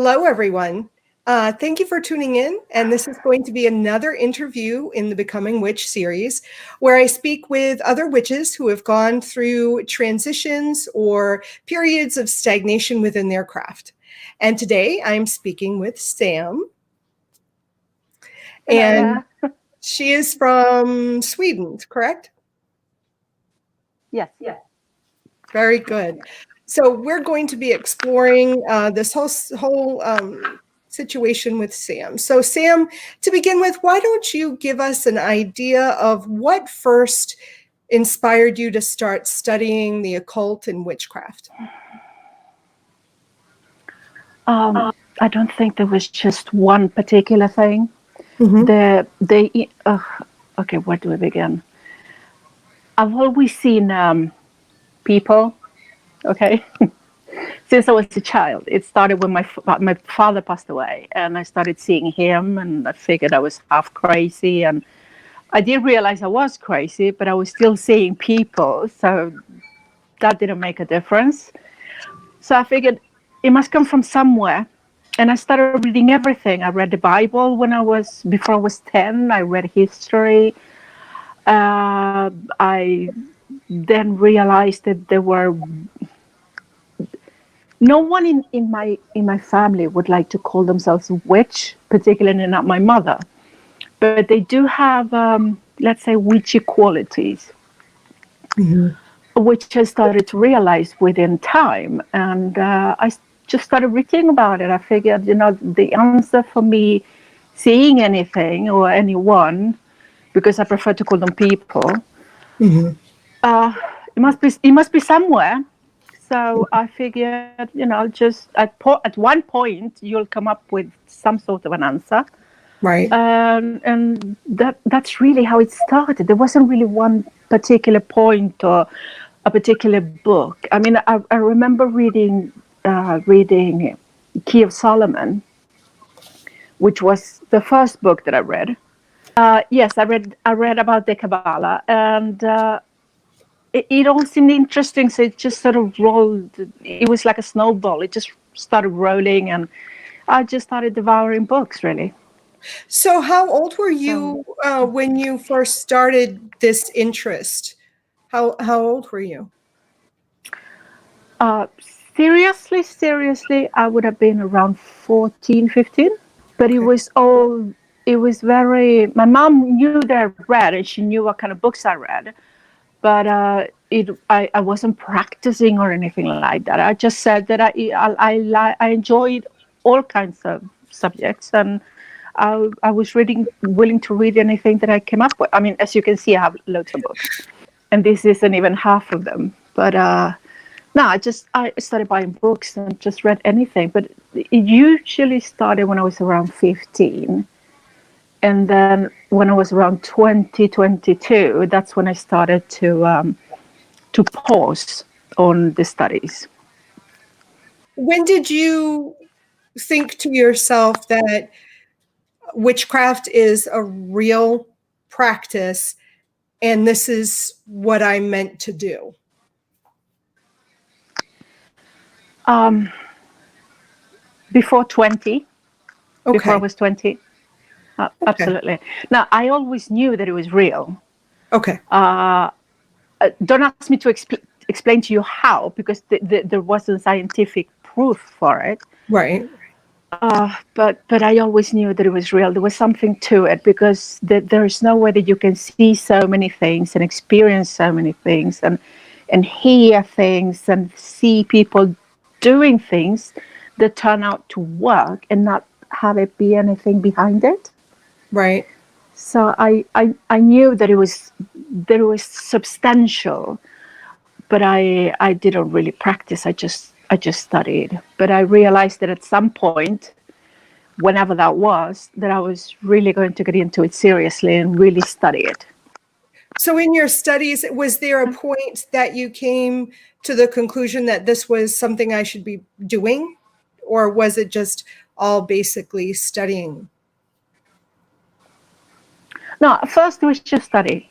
Hello, everyone. Thank you for tuning in. And this is going to be another interview in the Becoming Witch series, where I speak with other witches who have gone through transitions or periods of stagnation within their craft. And today I'm speaking with Sam. And she is from Sweden, correct? Yes. Very good. So we're going to be exploring this whole situation with Sam. So Sam, to begin with, why don't you give us an idea of what first inspired you to start studying the occult and witchcraft? I don't think there was just one particular thing. Mm-hmm. Okay, where do we begin? I've always seen people, okay, since I was a child. It started when my father passed away, and I started seeing him, and I figured I was half crazy, and I didn't realize I was crazy, but I was still seeing people, so that didn't make a difference. So I figured it must come from somewhere. And I started reading everything. I read the Bible before I was 10. I read history. I then realized that no one in my family would like to call themselves a witch, particularly not my mother. But they do have, let's say, witchy qualities, which I started to realize within time. And I just started reading about it. I figured, the answer for me seeing anything or anyone, because I prefer to call them people, it must be somewhere. So I figured, just at one point you'll come up with some sort of an answer. Right. And that's really how it started. There wasn't really one particular point or a particular book. I mean, I remember reading Key of Solomon, which was the first book that I read. Yes, I read about the Kabbalah, and it all seemed interesting. So it just sort of rolled. It was like a snowball. It just started rolling, and I just started devouring books, really. So how old were you when you first started this interest? How old were you? Seriously, I would have been around 14, 15. But it was very, my mom knew that I read and she knew what kind of books I read. But I wasn't practicing or anything like that. I just said that I enjoyed all kinds of subjects, and I was willing to read anything that I came up with. I mean, as you can see, I have loads of books, and this isn't even half of them. But no, I started buying books and just read anything. But it usually started when I was around 15. And then when I was around 20, 22, that's when I started to pause on the studies. When did you think to yourself that witchcraft is a real practice and this is what I'm meant to do? Before 20, Okay. before I was 20. Okay. Absolutely. Now, I always knew that it was real. Okay. Don't ask me to explain to you how, because there wasn't scientific proof for it. Right. But I always knew that it was real. There was something to it, because there is no way that you can see so many things and experience so many things and hear things and see people doing things that turn out to work and not have it be anything behind it. Right. So I knew that it was substantial, but I didn't really practice. I just studied. But I realized that at some point, whenever that was, that I was really going to get into it seriously and really study it. So in your studies, was there a point that you came to the conclusion that this was something I should be doing? Or was it just all basically studying? No, at first it was just study,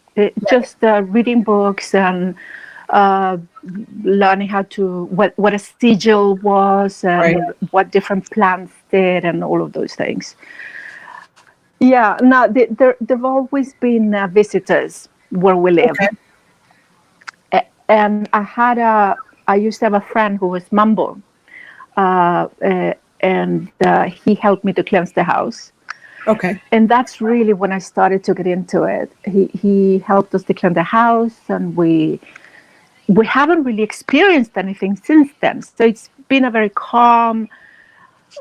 just reading books and learning how to what a sigil was and what different plants it and all of those things. Yeah, now there've always been visitors where we live. Okay. And I used to have a friend who was Mambo, and he helped me to cleanse the house. Okay. And that's really when I started to get into it. He helped us to clean the house, and we haven't really experienced anything since then. So it's been a very calm,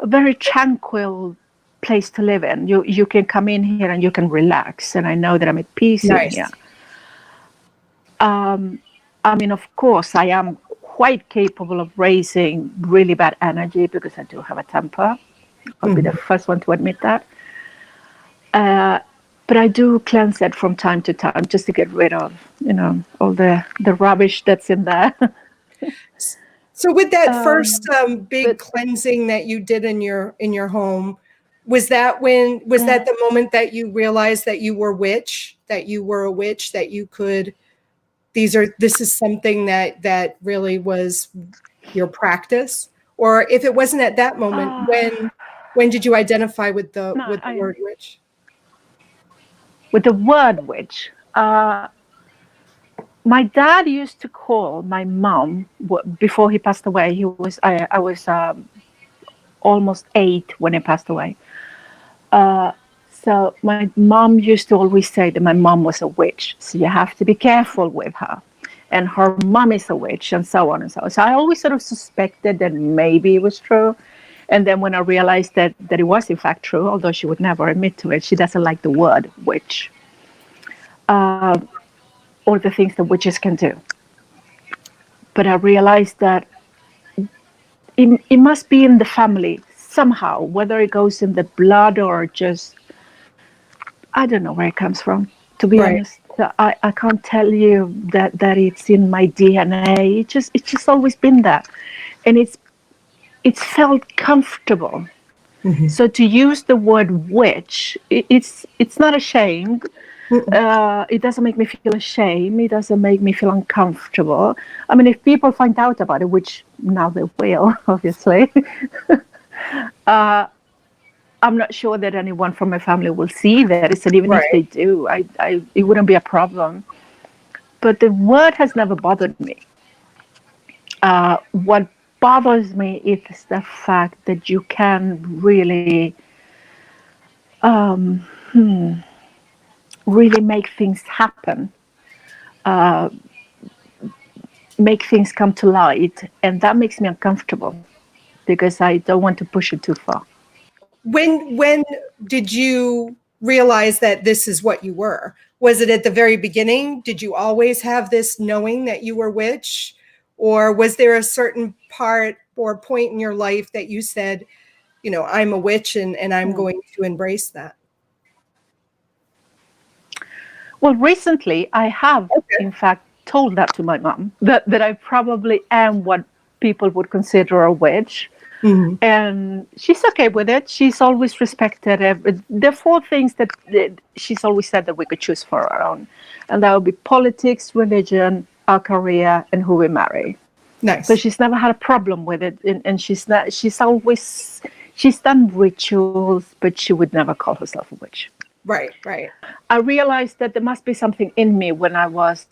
a very tranquil place to live in. You can come in here and you can relax, and I know that I'm at peace in here. Nice. I mean, of course, I am quite capable of raising really bad energy because I do have a temper. I'll be the first one to admit that. But I do cleanse it from time to time just to get rid of, all the rubbish that's in there. So with that first big but cleansing that you did in your home, was that the moment that you realized that you were a witch, that you could, this is something that really was your practice? Or if it wasn't at that moment, when did you identify with the no, word witch? with the word witch. My dad used to call my mom before he passed away. I was almost 8 when he passed away. So my mom used to always say that my mom was a witch. So you have to be careful with her. And her mom is a witch, and so on and so on. So I always sort of suspected that maybe it was true. And then when I realized that it was in fact true, although she would never admit to it, she doesn't like the word witch. Or the things that witches can do. But I realized that it must be in the family somehow, whether it goes in the blood or just, I don't know where it comes from, to be Right. honest. I can't tell you that it's in my DNA. It's just always been that. And it's felt comfortable. So to use the word witch, it's not ashamed. It doesn't make me feel ashamed. It doesn't make me feel uncomfortable. I mean, if people find out about it, which now they will, obviously, I'm not sure that anyone from my family will see that. So even if they Right. do, it wouldn't be a problem. But the word has never bothered me. What bothers me is the fact that you can really, really make things happen. Make things come to light, and that makes me uncomfortable because I don't want to push it too far. When did you realize that this is what you were? Was it at the very beginning? Did you always have this knowing that you were witch? Or was there a certain part or point in your life that you said, I'm a witch and I'm going to embrace that? Well, recently I have, Okay. in fact, told that to my mom that I probably am what people would consider a witch. Mhm. And she's okay with it. She's always respected it. There are 4 things that she's always said that we could choose for our own. And that would be politics, religion, our career, and who we marry. So Nice. she's never had a problem with it. And she's done rituals, but she would never call herself a witch. Right, right. I realized that there must be something in me when I was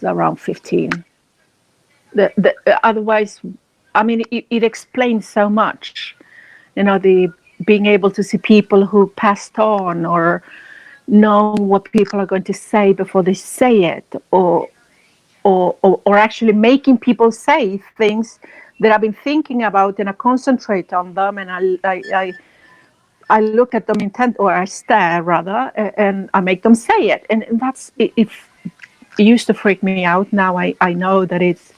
around 15. Otherwise, I mean, it explains so much. The being able to see people who passed on, or know what people are going to say before they say it, or actually making people say things that I've been thinking about, and I concentrate on them, and I look at them intent, or I stare rather, and I make them say it, and that's it. It used to freak me out. Now I know that it's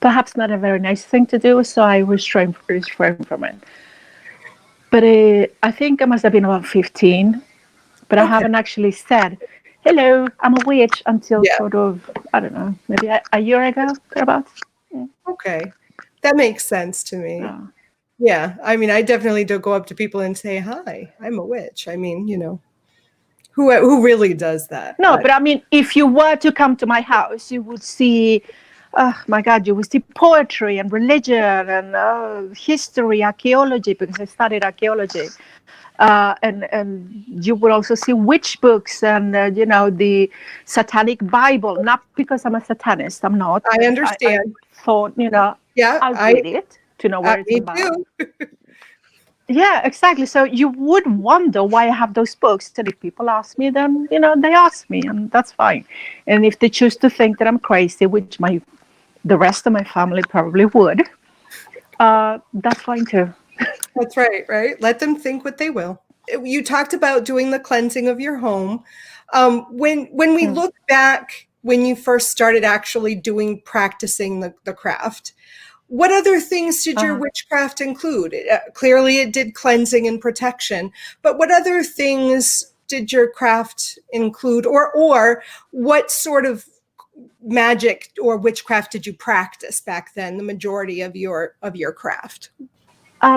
perhaps not a very nice thing to do, so I refrain from it. But I think I must have been about 15, but I Okay. haven't actually said, hello, I'm a witch, until Yeah. sort of, I don't know, maybe a year ago, thereabouts. Okay. That makes sense to me. Oh. Yeah. I mean, I definitely don't go up to people and say, "Hi, I'm a witch." I mean, who really does that? No, But but I mean, if you were to come to my house, you would see my God, you would see poetry and religion and history, archaeology, because I studied archaeology. And you would also see witch books and, the satanic Bible. Not because I'm a satanist, I'm not, I but I understand. thought, Yeah, I'll read it to know what it's me about. too. Yeah, exactly. So you would wonder why I have those books. And if people ask me, then, they ask me, and that's fine. And if they choose to think that I'm crazy, which the rest of my family probably would, that's fine too. That's right, right? Let them think what they will. You talked about doing the cleansing of your home. When we look back, when you first started actually practicing the craft, what other things did your witchcraft include? Clearly, it did cleansing and protection, but what other things did your craft include, or what sort of magic or witchcraft did you practice back then? The majority of your craft.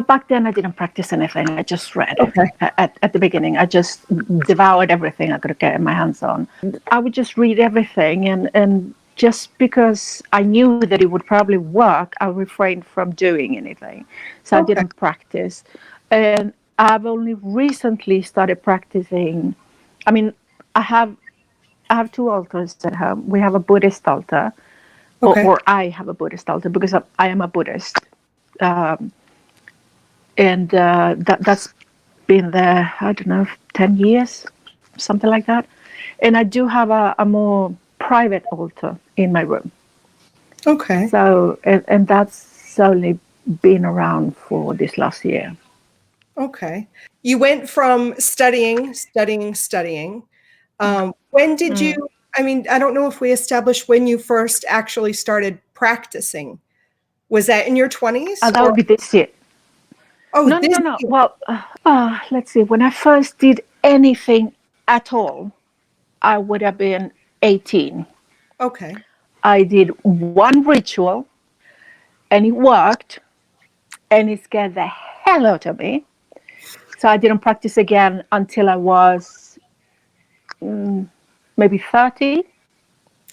Back then, I didn't practice anything. I just read. Okay. At the beginning, I just devoured everything I could get my hands on. I would just read everything, and just because I knew that it would probably work, I refrained from doing anything. So I Okay. didn't practice. And I've only recently started practicing. I mean, I have two altars at home. We have a Buddhist altar, Okay. or I have a Buddhist altar because I am a Buddhist. And that's been there, I don't know, 10 years, something like that. And I do have a more private altar in my room. Okay. So, and that's only been around for this last year. Okay. You went from studying. When did you, I mean, I don't know if we established when you first actually started practicing. Was that in your 20s? That would be this year. Oh, No, this no, no. year. Well, let's see. When I first did anything at all, I would have been 18. Okay. I did one ritual and it worked and it scared the hell out of me. So I didn't practice again until I was maybe 30.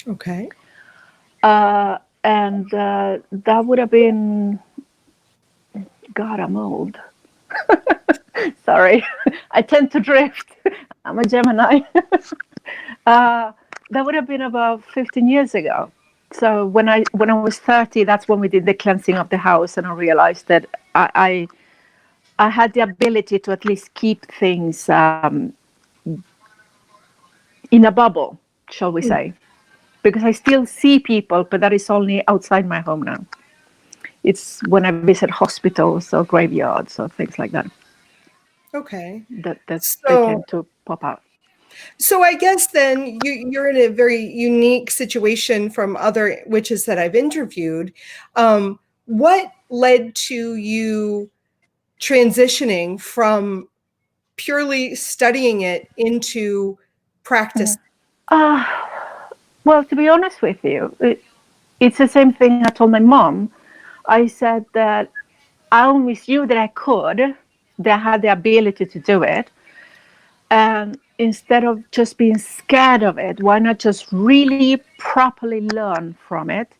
Okay. And that would have been, God, I'm old. Sorry, I tend to drift. I'm a Gemini. That would have been about 15 years ago. So when I was 30, that's when we did the cleansing of the house, and I realized that I had the ability to at least keep things in a bubble, shall we say? Because I still see people, but that is only outside my home now. It's when I visit hospitals or graveyards or things like that. Okay. That they So, tend to pop out. so I guess then you're in a very unique situation from other witches that I've interviewed. What led to you transitioning from purely studying it into practice? Well, to be honest with you, it's the same thing I told my mom. I said that I always knew that I could, that I had the ability to do it. And instead of just being scared of it, why not just really properly learn from it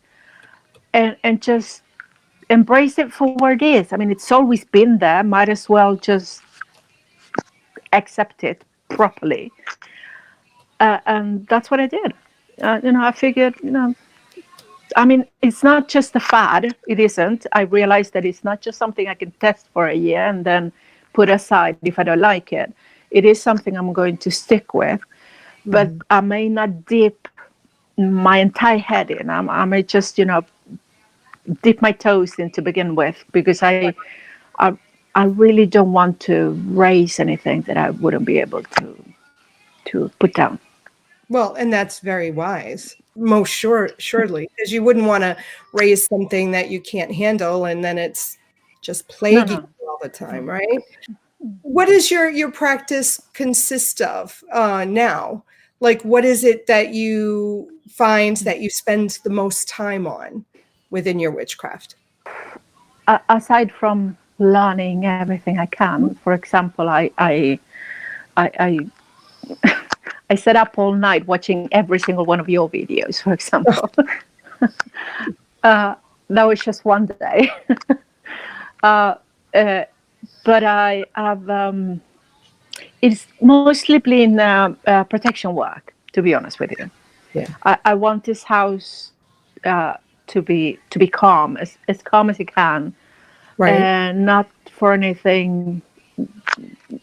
and just embrace it for what it is? I mean, it's always been there. Might as well just accept it properly. And that's what I did. I figured, I mean, it's not just a fad. It isn't. I realized that it's not just something I can test for a year and then put aside if I don't like it. It is something I'm going to stick with, but I may not dip my entire head in. I may just, dip my toes in to begin with, because I really don't want to raise anything that I wouldn't be able to put down. Well, and that's very wise, most surely, because you wouldn't want to raise something that you can't handle and then it's just plaguing No. you all the time, right? What does your practice consist of now? Like, what is it that you find that you spend the most time on within your witchcraft? Aside from learning everything I can, for example, I I set up all night watching every single one of your videos, for example. That was just one day. uh, uh, but I have it's mostly been protection work, to be honest with you. Yeah. I want this house to be calm as it can, Right. and not for anything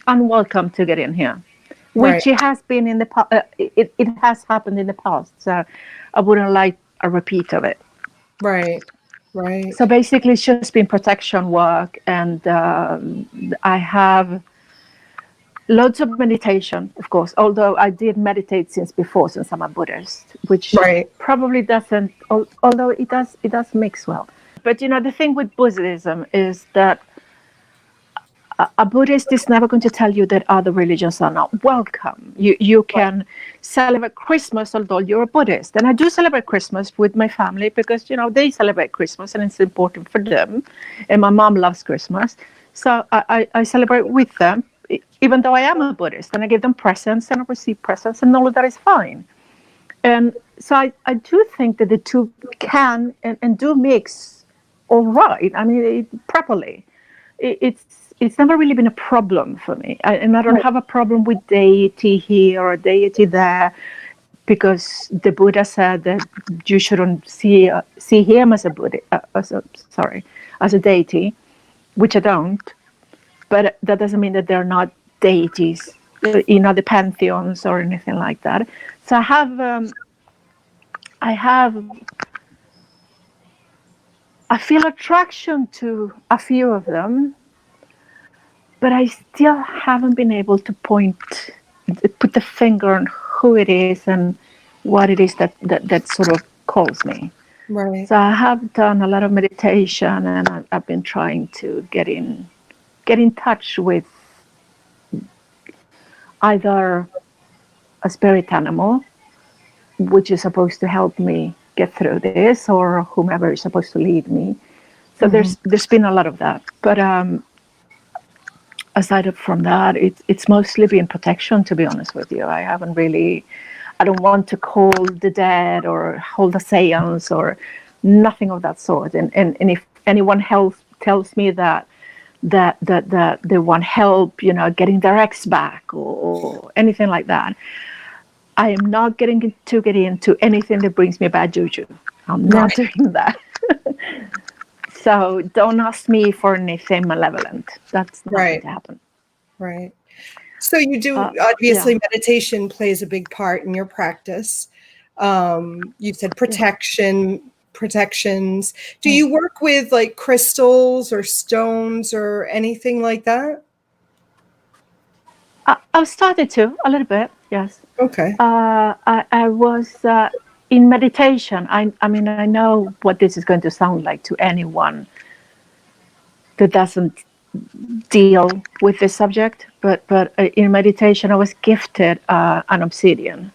unwelcome to get in here, Right. which it has been in the it has happened in the past. So I wouldn't like a repeat of it. Right. Right. So basically, it's just been protection work, and I have loads of meditation, of course. Although I did meditate since before, since I'm a Buddhist, which Right. probably doesn't. Although it does mix well. But the thing with Buddhism is that a Buddhist is never going to tell you that other religions are not welcome. You can celebrate Christmas, although you're a Buddhist. And I do celebrate Christmas with my family because, they celebrate Christmas and it's important for them. And my mom loves Christmas. So I celebrate with them, even though I am a Buddhist. And I give them presents and I receive presents and all of that is fine. And so I do think that the two can and do mix all right. I mean, properly. It's never really been a problem for me, and I don't have a problem with deity here or deity there, because the Buddha said that you shouldn't see him as a Buddha, as a deity, which I don't. But that doesn't mean that they're not deities in other pantheons or anything like that. So I feel attraction to a few of them, but I still haven't been able to put the finger on who it is and what it is that sort of calls me. Right. So I have done a lot of meditation, and I've been trying to get in touch with either a spirit animal, which is supposed to help me get through this, or whomever is supposed to lead me. So there's been a lot of that, but aside from that, it's mostly been protection, to be honest with you. I don't want to call the dead or hold a seance or nothing of that sort. And if anyone else tells me that they want help, getting their ex back or anything like that, I am not get into anything that brings me bad juju. I'm not doing that. So don't ask me for anything malevolent. That's not going to happen. Right. So you do, obviously, Yeah. meditation plays a big part in your practice. You said protections. Do you work with like crystals or stones or anything like that? I've started to a little bit, yes. Okay. I was in meditation. I mean, I know what this is going to sound like to anyone that doesn't deal with this subject, but in meditation, I was gifted an obsidian,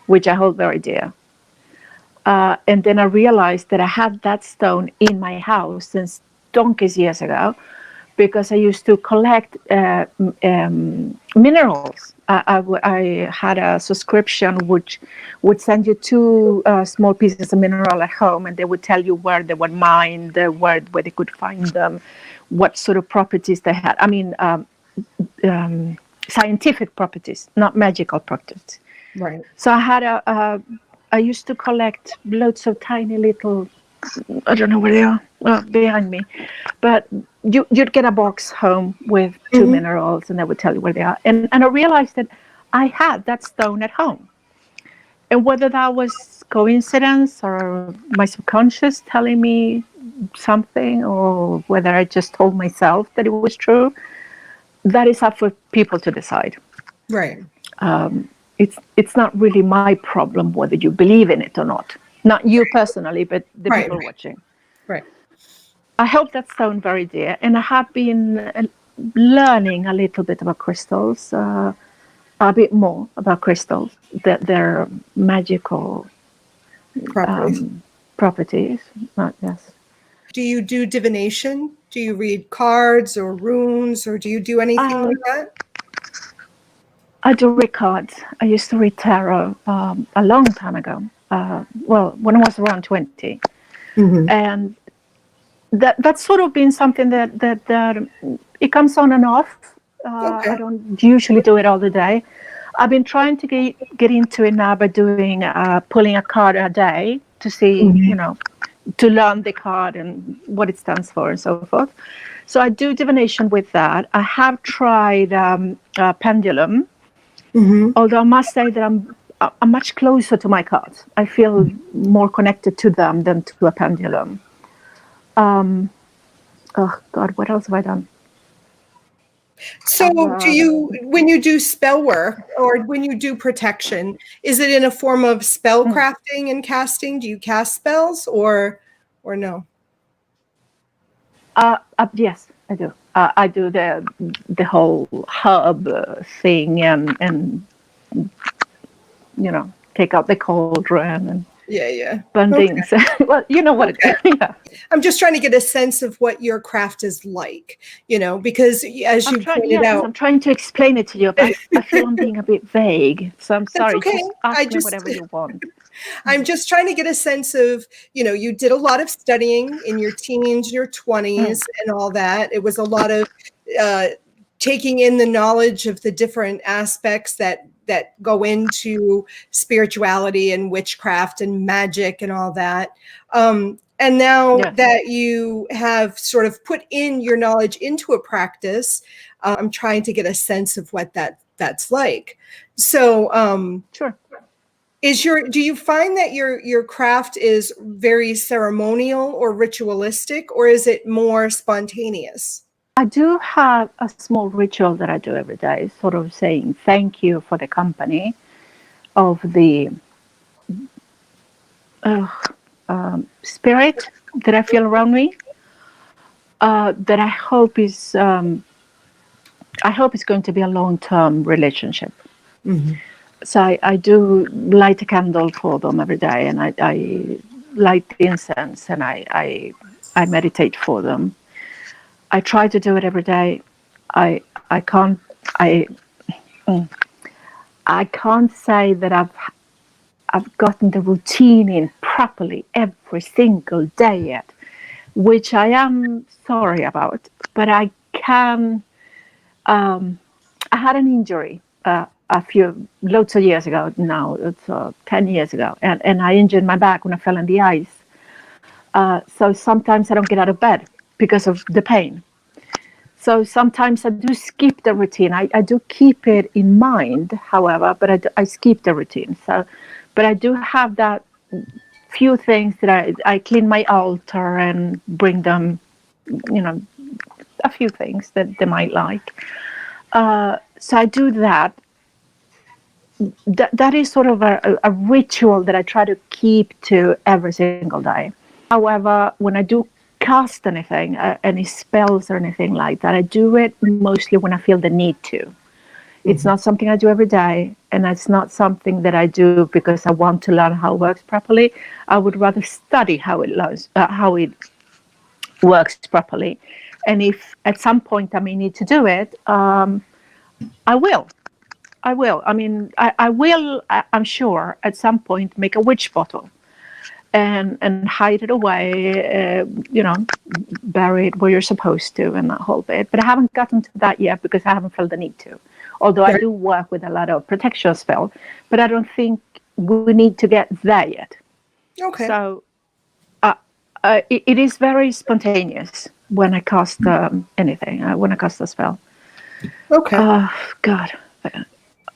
which I hold very dear. And then I realized that I had that stone in my house since donkeys years ago, because I used to collect minerals. I had a subscription which would send you two small pieces of mineral at home, and they would tell you where they were mined, where they could find them, what sort of properties they had. I mean, scientific properties, not magical properties. Right. So I used to collect loads of tiny little, I don't know where they are, behind me, but you'd get a box home with two minerals, and they would tell you where they are. And I realized that I had that stone at home. And whether that was coincidence or my subconscious telling me something, or whether I just told myself that it was true, that is up for people to decide. Right. It's not really my problem whether you believe in it or not. Not you personally, but the Right. people watching. Right. I hope that's sound very dear, and I have been learning a little bit about crystals, a bit more about crystals, that their magical properties. Yes. Do you do divination? Do you read cards or runes, or do you do anything like that? I do read cards. I used to read tarot a long time ago. when I was around 20. Mm-hmm. And that's sort of been something that it comes on and off. I Okay. don't usually do it all the day. I've been trying to get into it now by doing pulling a card a day to see, Mm-hmm. to learn the card and what it stands for and so forth. So I do divination with that. I have tried pendulum, Mm-hmm. although I must say that I'm much closer to my cards. I feel more connected to them than to a pendulum. Oh God, what else have I done? So, when you do spell work or when you do protection, is it in a form of spell Mm, crafting and casting? Do you cast spells or no? yes, I do. I do the whole hub thing and take out the cauldron and Yeah, yeah. burn Okay. things. Well, you know what it is. Okay. Yeah. I'm just trying to get a sense of what your craft is like, because as you pointed Yes, out, I'm trying to explain it to you, but I feel I'm being a bit vague. So I'm that's sorry. okay. Just I ask me just whatever you want. I'm just trying to get a sense of, you did a lot of studying in your teens, your Mm, 20s, and all that. It was a lot of uh, taking in the knowledge of the different aspects that go into spirituality and witchcraft and magic and all that. And now yes, that you have sort of put in your knowledge into a practice, I'm trying to get a sense of what that's like. So, sure. do you find that your craft is very ceremonial or ritualistic, or is it more spontaneous? I do have a small ritual that I do every day, sort of saying thank you for the company of the uh, spirit that I feel around me. That I hope it's going to be a long-term relationship. Mhm. So I do light a candle for them every day, and I light the incense, and I meditate for them. I try to do it every day. I can't I I can't say that I've gotten the routine in properly every single day yet, which I am sorry about. But I can. I had an injury loads of years ago now. It's 10 years ago, and I injured my back when I fell in the ice. So sometimes I don't get out of bed because of the pain. So sometimes I do skip the routine. I do keep it in mind, however, but I skip the routine. So, but I do have that few things that I clean my altar and bring them, you know, a few things that they might like. So I do that. That is sort of a ritual that I try to keep to every single day. However, when I do cast anything, any spells or anything like that, I do it mostly when I feel the need to. It's Mhm. not something I do every day, and it's not something that I do because I want to learn how it works properly. I would rather study how it works properly, and if at some point I may need to do it, I will. I will. I mean, I will. I'm sure at some point make a witch bottle and hide it away. Bury it where you're supposed to, and that whole bit. But I haven't gotten to that yet because I haven't felt the need to. Although I Right. do work with a lot of protection spell, but I don't think we need to get there yet. Okay. So it is very spontaneous when I cast anything. When I cast a spell. Okay. God,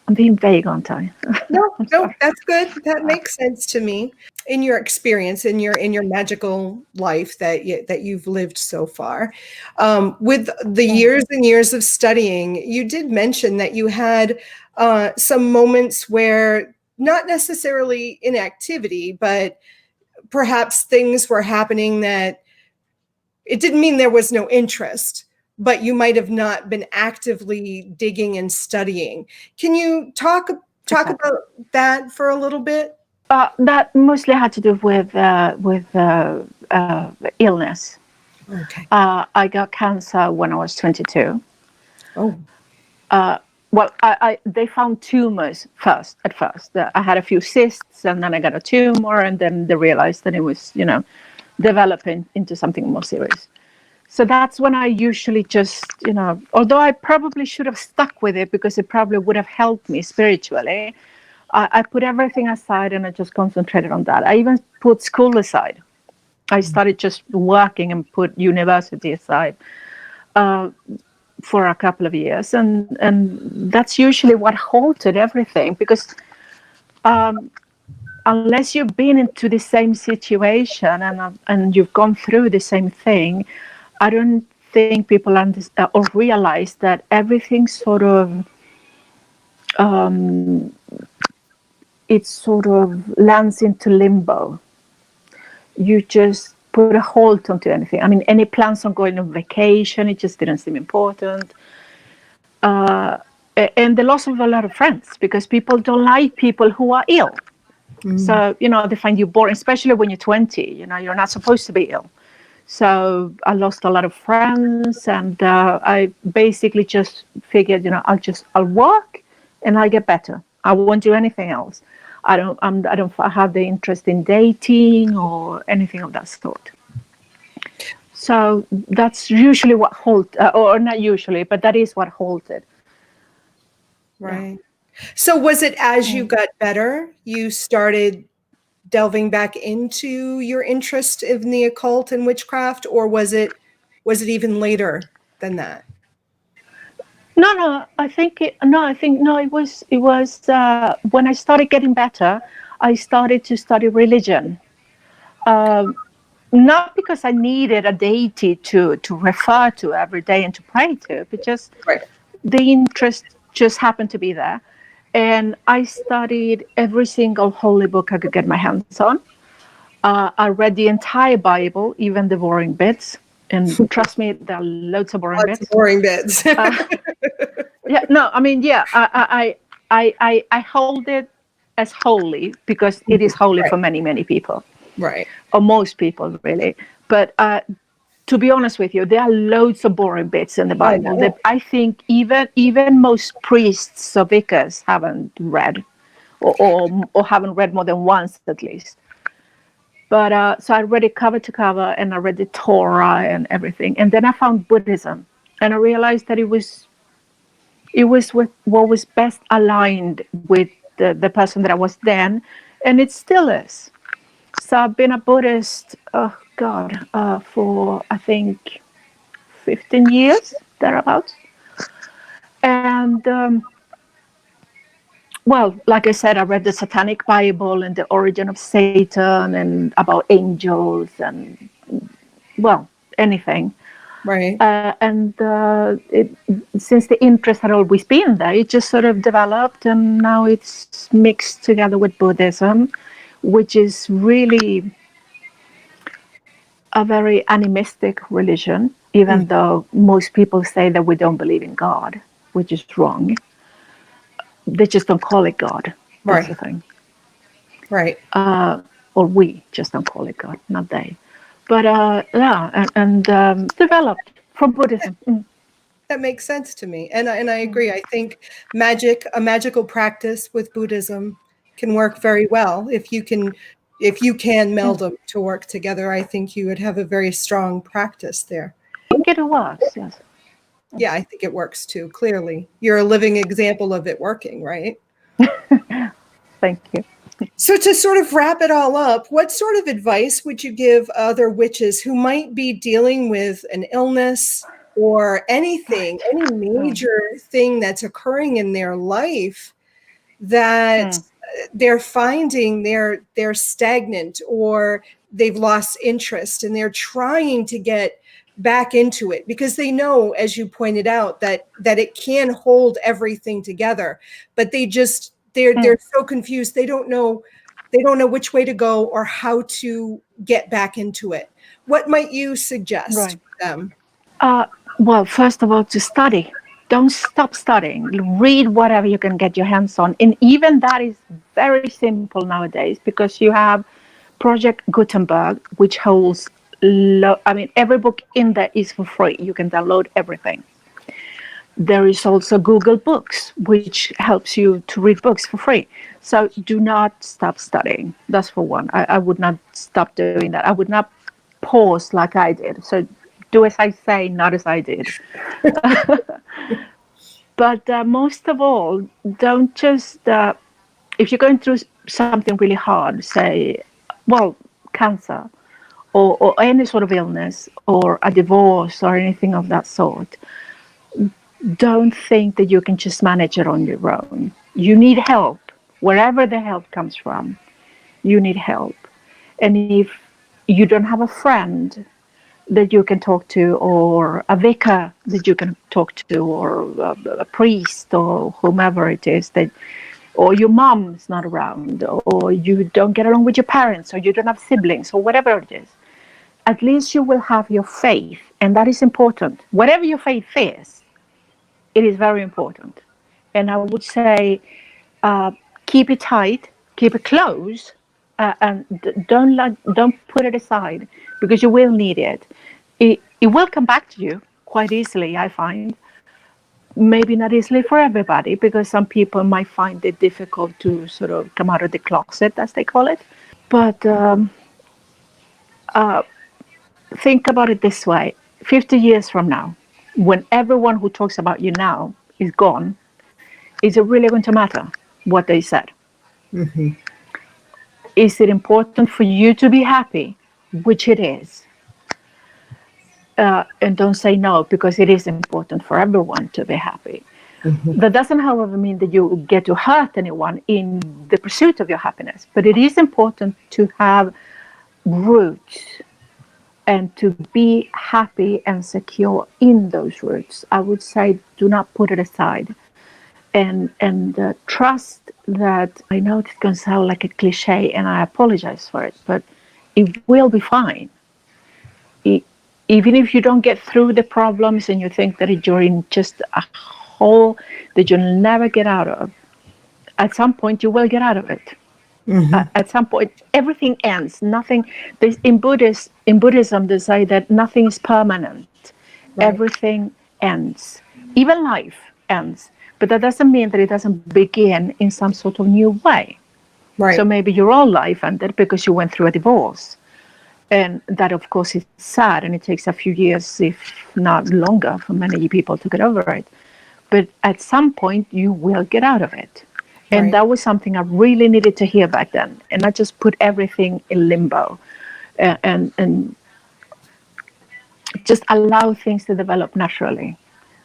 I'm being vague, aren't I? No, I'm no, sorry. that's good. That makes sense to me. In your experience, in your magical life that you've lived so far, with the Mm. years and years of studying, you did mention that you had some moments where not necessarily inactivity, but perhaps things were happening that it didn't mean there was no interest, but you might have not been actively digging and studying. Can you talk Exactly. about that for a little bit? That mostly had to do with illness. Okay. I got cancer when I was 22. Oh. well, they found tumors first. At first, I had a few cysts, and then I got a tumor, and then they realized that it was, developing into something more serious. So that's when I usually just, although I probably should have stuck with it because it probably would have helped me spiritually, I put everything aside and I just concentrated on that. I even put school aside. I started just working and put university aside for a couple of years, and that's usually what halted everything, because unless you've been into the same situation and you've gone through the same thing, I don't think people understand or realize that everything sort of it sort of lands into limbo. You just put a halt onto anything. I mean, any plans on going on vacation, it just didn't seem important. And the loss of a lot of friends, because people don't like people who are ill. So, they find you boring, especially when you're 20. You're not supposed to be ill. So I lost a lot of friends, and I basically just figured, I'll work and I'll get better. I won't do anything else. I don't have the interest in dating or anything of that sort. So that's usually what or not usually, but that is what halted. Right. So was it as you got better, you started delving back into your interest in the occult and witchcraft, or was it even later than that? No, I think it was when I started getting better, I started to study religion. Not because I needed a deity to refer to every day and to pray to, but just Right. the interest just happened to be there. And I studied every single holy book I could get my hands on. I read the entire Bible, even the boring bits. And trust me, there are loads of boring Lots of bits. boring bits. Yeah, no, I mean, yeah, I hold it as holy because it is holy Right. for many, many people, Right. or most people, really. But to be honest with you, there are loads of boring bits in the I Bible know. that I think even most priests or vicars haven't read, or haven't read more than once at least. But so I read it cover to cover, and I read the Torah and everything, and then I found Buddhism, and I realized that it was what was best aligned with the person that I was then, and it still is. So I've been a Buddhist, oh God, for I think 15 years, thereabouts. And well, like I said, I read the Satanic Bible and the origin of Satan and about angels and, well, anything. Right. And since the interest had always been there, it just sort of developed, and now it's mixed together with Buddhism, which is really a very animistic religion, even though most people say that we don't believe in God, which is wrong. They just don't call it God. That's the Right. thing. Right. Or we just don't call it God, not they. But yeah, and developed from Buddhism. That makes sense to me. And I agree. I think a magical practice with Buddhism can work very well if you can meld them to work together. I think you would have a very strong practice there. I think it works, yes. Yeah, I think it works too. Clearly, you're a living example of it working, right? Thank you. So to sort of wrap it all up, what sort of advice would you give other witches who might be dealing with an illness or anything, any major thing that's occurring in their life that they're finding they're stagnant, or they've lost interest and they're trying to get back into it because they know, as you pointed out, that it can hold everything together, but they're so confused, they don't know which way to go or how to get back into it. What might you suggest Right. for them? Well, first of all, to study. Don't stop studying. Read whatever you can get your hands on. And even that is very simple nowadays, because you have Project Gutenberg, which holds, I mean, every book in there is for free. You can download everything. There is also Google Books, which helps you to read books for free. So do not stop studying. That's for one. I would not stop doing that. I would not pause like I did. So do as I say, not as I did. But most of all, don't just, if you're going through something really hard, say, well, cancer or any sort of illness or a divorce or anything of that sort, don't think that you can just manage it on your own. You need help. Wherever the help comes from, you need help. And if you don't have a friend that you can talk to, or a vicar that you can talk to, or a priest, or whomever it is, that, or your mom's not around, or you don't get along with your parents, or you don't have siblings, or whatever it is, at least you will have your faith, and that is important. Whatever your faith is, it is very important. And I would say, keep it tight, keep it close, and don't put it aside, because you will need it. It will come back to you quite easily, I find. Maybe not easily for everybody, because some people might find it difficult to sort of come out of the closet, as they call it. But think about it this way: 50 years from now, when everyone who talks about you now is gone, is it really going to matter what they said? Mm-hmm. Is it important for you to be happy? Which it is. And don't say no, because it is important for everyone to be happy. Mm-hmm. That doesn't, however, mean that you get to hurt anyone in the pursuit of your happiness. But it is important to have roots and to be happy and secure in those roots. I would say do not put it aside. And trust that, I know it's going to sound like a cliche, and I apologize for it, but it will be fine. It, even if you don't get through the problems and you think that you're in just a hole that you'll never get out of, at some point you will get out of it. Mm-hmm. At some point, everything ends. Nothing. In Buddhism, they say that nothing is permanent. Right. Everything ends. Even life ends. But that doesn't mean that it doesn't begin in some sort of new way. So Right. maybe your own life ended because you went through a divorce. And that, of course, is sad, and it takes a few years, if not longer, for many people to get over it. But at some point, you will get out of it. And Right. that was something I really needed to hear back then, and not just put everything in limbo, and just allow things to develop naturally.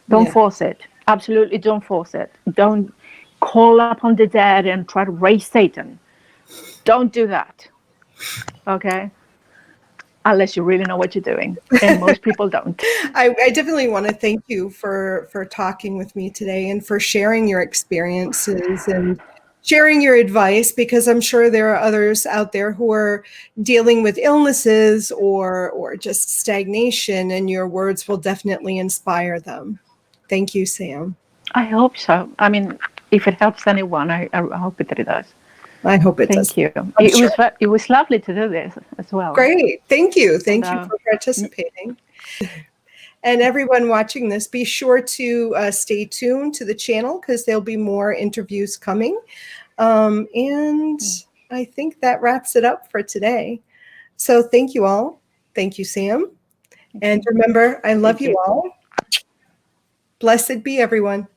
Don't Yeah. force it. Absolutely don't force it. Don't call upon the dead and try to raise Satan. Don't do that. Okay? Unless you really know what you're doing. And most people don't. I definitely want to thank you for talking with me today and for sharing your experiences and sharing your advice, because I'm sure there are others out there who are dealing with illnesses or just stagnation, and your words will definitely inspire them. Thank you, Sam. I hope so. I mean, if it helps anyone, I hope that it does. I hope it does. Thank you. I'm sure. It was lovely to do this as well. Great. Thank you. Thank you So, for participating. And everyone watching this, be sure to stay tuned to the channel, because there'll be more interviews coming. And I think that wraps it up for today. So thank you all. Thank you, Sam. And remember, I love thank you you. all. Blessed be everyone.